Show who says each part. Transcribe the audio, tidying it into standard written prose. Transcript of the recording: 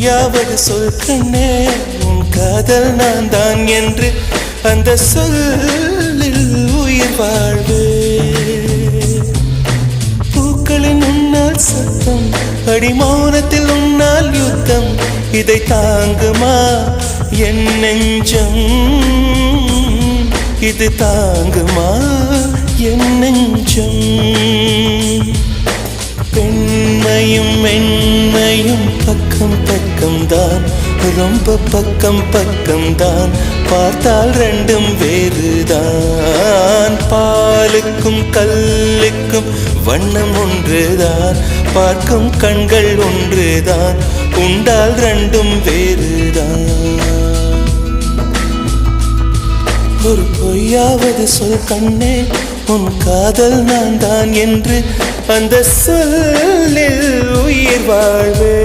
Speaker 1: பொய்யாவது சொல் கண்ணே உன் காதல் நான் தான் என்று அந்த சொல்லில் உயிர் வாழ்வு பூக்களின் உன்னால் சத்தம் அடிமௌனத்தில் உன்னால் யுத்தம் இதை தாங்குமா என் நெஞ்சம் இது தாங்குமா என் நெஞ்சம் பெண்மையும் மென்மையும் பக்கம் பக்கம்தான் ரொம்ப பக்கம் பக்கம்தான் பார்த்தால் ரெண்டும் வேறுதான் பாலுக்கும் கல்லுக்கும் வண்ணம் ஒன்றுதான் பார்க்கும் கண்கள் ஒன்றுதான் உண்டால் ரெண்டும் வேறுதான் ஒரு பொய்யாவது சொல் கண்ணே உன் காதல் நான் தான் என்று அந்த சொல்லில் உயிர் வாழ்வே